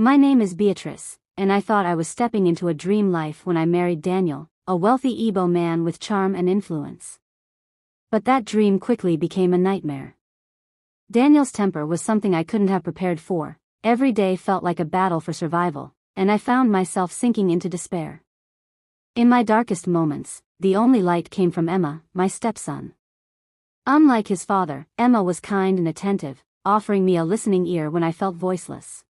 My name is Beatrice, and I thought I was stepping into a dream life when I married Daniel, a wealthy Igbo man with charm and influence. But that dream quickly became a nightmare. Daniel's temper was something I couldn't have prepared for. Every day felt like a battle for survival, and I found myself sinking into despair. In my darkest moments, the only light came from Emma, my stepson. Unlike his father, Emma was kind and attentive, offering me a listening ear when I felt voiceless.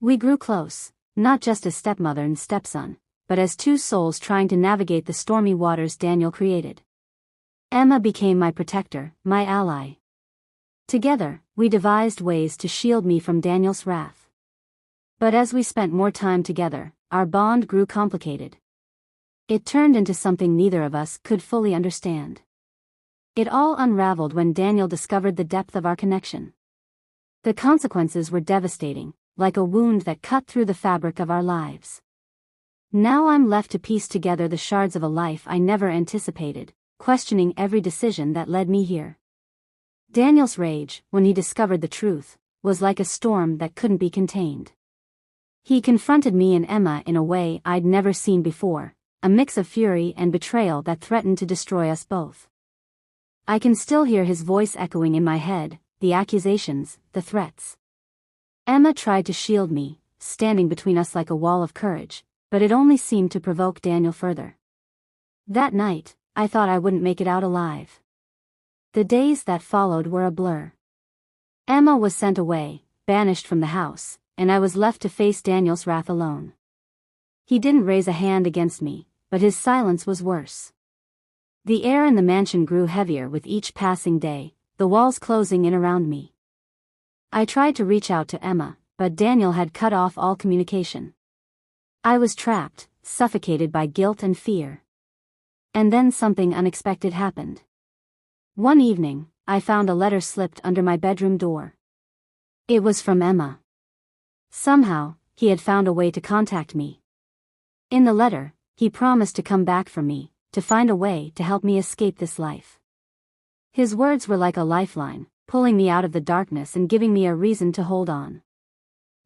We grew close, not just as stepmother and stepson, but as two souls trying to navigate the stormy waters Daniel created. Emma became my protector, my ally. Together, we devised ways to shield me from Daniel's wrath. But as we spent more time together, our bond grew complicated. It turned into something neither of us could fully understand. It all unraveled when Daniel discovered the depth of our connection. The consequences were devastating, like a wound that cut through the fabric of our lives. Now I'm left to piece together the shards of a life I never anticipated, questioning every decision that led me here. Daniel's rage, when he discovered the truth, was like a storm that couldn't be contained. He confronted me and Emma in a way I'd never seen before, a mix of fury and betrayal that threatened to destroy us both. I can still hear his voice echoing in my head, the accusations, the threats. Emma tried to shield me, standing between us like a wall of courage, but it only seemed to provoke Daniel further. That night, I thought I wouldn't make it out alive. The days that followed were a blur. Emma was sent away, banished from the house, and I was left to face Daniel's wrath alone. He didn't raise a hand against me, but his silence was worse. The air in the mansion grew heavier with each passing day, the walls closing in around me. I tried to reach out to Emma, but Daniel had cut off all communication. I was trapped, suffocated by guilt and fear. And then something unexpected happened. One evening, I found a letter slipped under my bedroom door. It was from Emma. Somehow, he had found a way to contact me. In the letter, he promised to come back for me, to find a way to help me escape this life. His words were like a lifeline, pulling me out of the darkness and giving me a reason to hold on.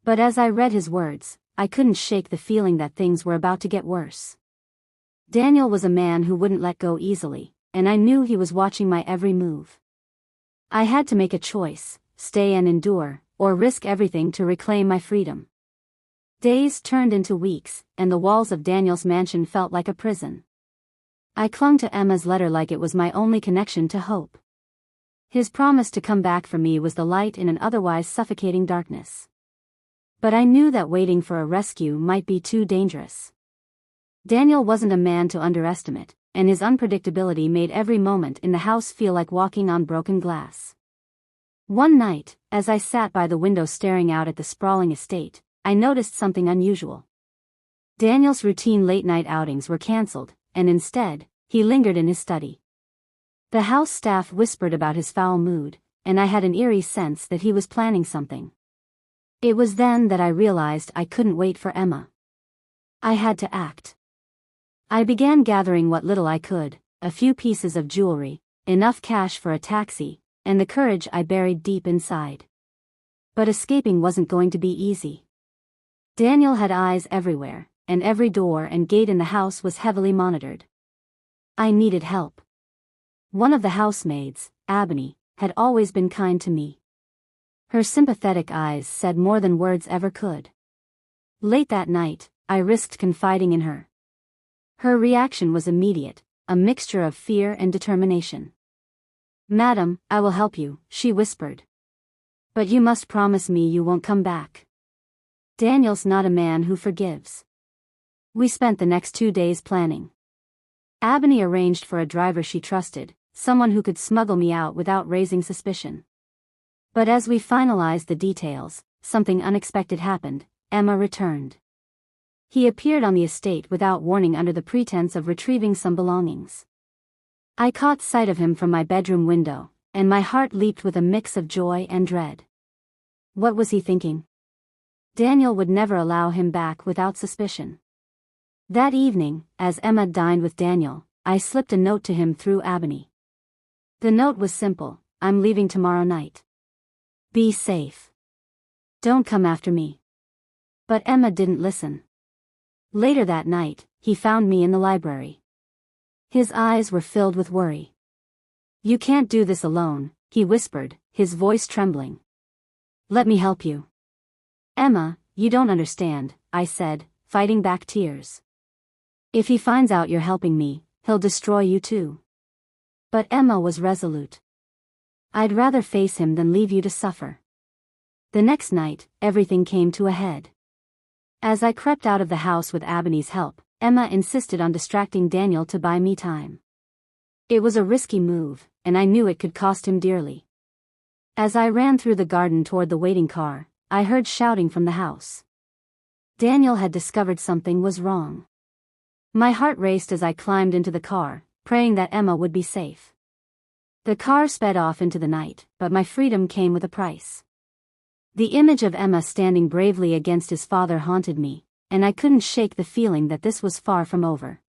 But as I read his words, I couldn't shake the feeling that things were about to get worse. Daniel was a man who wouldn't let go easily, and I knew he was watching my every move. I had to make a choice, stay and endure, or risk everything to reclaim my freedom. Days turned into weeks, and the walls of Daniel's mansion felt like a prison. I clung to Emma's letter like it was my only connection to hope. His promise to come back for me was the light in an otherwise suffocating darkness. But I knew that waiting for a rescue might be too dangerous. Daniel wasn't a man to underestimate, and his unpredictability made every moment in the house feel like walking on broken glass. One night, as I sat by the window staring out at the sprawling estate, I noticed something unusual. Daniel's routine late-night outings were cancelled, and instead, he lingered in his study. The house staff whispered about his foul mood, and I had an eerie sense that he was planning something. It was then that I realized I couldn't wait for Emma. I had to act. I began gathering what little I could, a few pieces of jewelry, enough cash for a taxi, and the courage I buried deep inside. But escaping wasn't going to be easy. Daniel had eyes everywhere, and every door and gate in the house was heavily monitored. I needed help. One of the housemaids, Ebony, had always been kind to me. Her sympathetic eyes said more than words ever could. Late that night, I risked confiding in her. Her reaction was immediate, a mixture of fear and determination. "Madam, I will help you," she whispered. "But you must promise me you won't come back. Daniel's not a man who forgives." We spent the next 2 days planning. Ebony arranged for a driver she trusted, someone who could smuggle me out without raising suspicion. But as we finalized the details, something unexpected happened. Emma returned. He appeared on the estate without warning under the pretense of retrieving some belongings. I caught sight of him from my bedroom window, and my heart leaped with a mix of joy and dread. What was he thinking? Daniel would never allow him back without suspicion. That evening, as Emma dined with Daniel, I slipped a note to him through Ebony. The note was simple: "I'm leaving tomorrow night. Be safe. Don't come after me." But Emma didn't listen. Later that night, he found me in the library. His eyes were filled with worry. "You can't do this alone," he whispered, his voice trembling. "Let me help you." "Emma, you don't understand," I said, fighting back tears. "If he finds out you're helping me, he'll destroy you too." But Emma was resolute. "I'd rather face him than leave you to suffer." The next night, everything came to a head. As I crept out of the house with Ebony's help, Emma insisted on distracting Daniel to buy me time. It was a risky move, and I knew it could cost him dearly. As I ran through the garden toward the waiting car, I heard shouting from the house. Daniel had discovered something was wrong. My heart raced as I climbed into the car, praying that Emma would be safe. The car sped off into the night, but my freedom came with a price. The image of Emma standing bravely against his father haunted me, and I couldn't shake the feeling that this was far from over.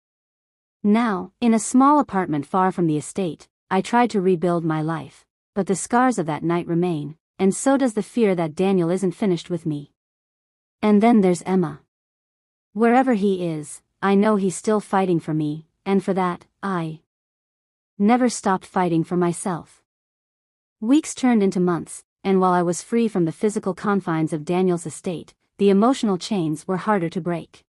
Now, in a small apartment far from the estate, I tried to rebuild my life, but the scars of that night remain, and so does the fear that Daniel isn't finished with me. And then there's Emma. Wherever he is, I know he's still fighting for me, and for that, I never stopped fighting for myself. Weeks turned into months, and while I was free from the physical confines of Daniel's estate, the emotional chains were harder to break.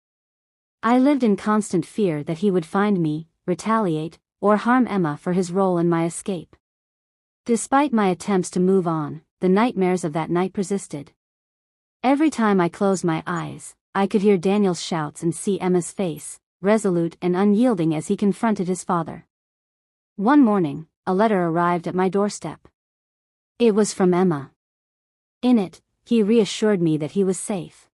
I lived in constant fear that he would find me, retaliate, or harm Emma for his role in my escape. Despite my attempts to move on, the nightmares of that night persisted. Every time I closed my eyes, I could hear Daniel's shouts and see Emma's face, resolute and unyielding as he confronted his father. One morning, a letter arrived at my doorstep. It was from Emma. In it, he reassured me that he was safe.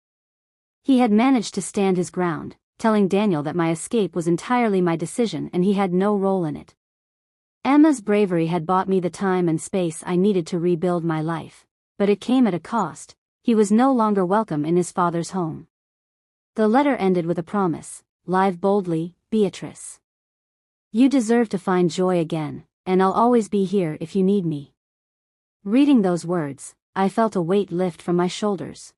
He had managed to stand his ground, telling Daniel that my escape was entirely my decision and he had no role in it. Emma's bravery had bought me the time and space I needed to rebuild my life, but it came at a cost. He was no longer welcome in his father's home. The letter ended with a promise: "Live boldly, Beatrice. You deserve to find joy again, and I'll always be here if you need me." Reading those words, I felt a weight lift from my shoulders.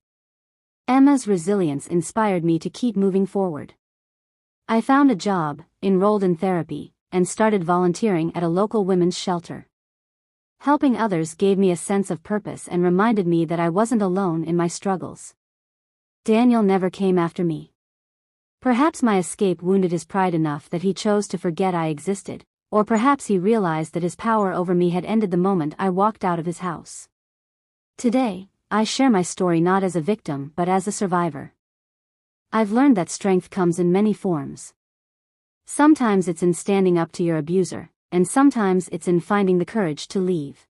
Emma's resilience inspired me to keep moving forward. I found a job, enrolled in therapy, and started volunteering at a local women's shelter. Helping others gave me a sense of purpose and reminded me that I wasn't alone in my struggles. Daniel never came after me. Perhaps my escape wounded his pride enough that he chose to forget I existed, or perhaps he realized that his power over me had ended the moment I walked out of his house. Today, I share my story not as a victim but as a survivor. I've learned that strength comes in many forms. Sometimes it's in standing up to your abuser, and sometimes it's in finding the courage to leave.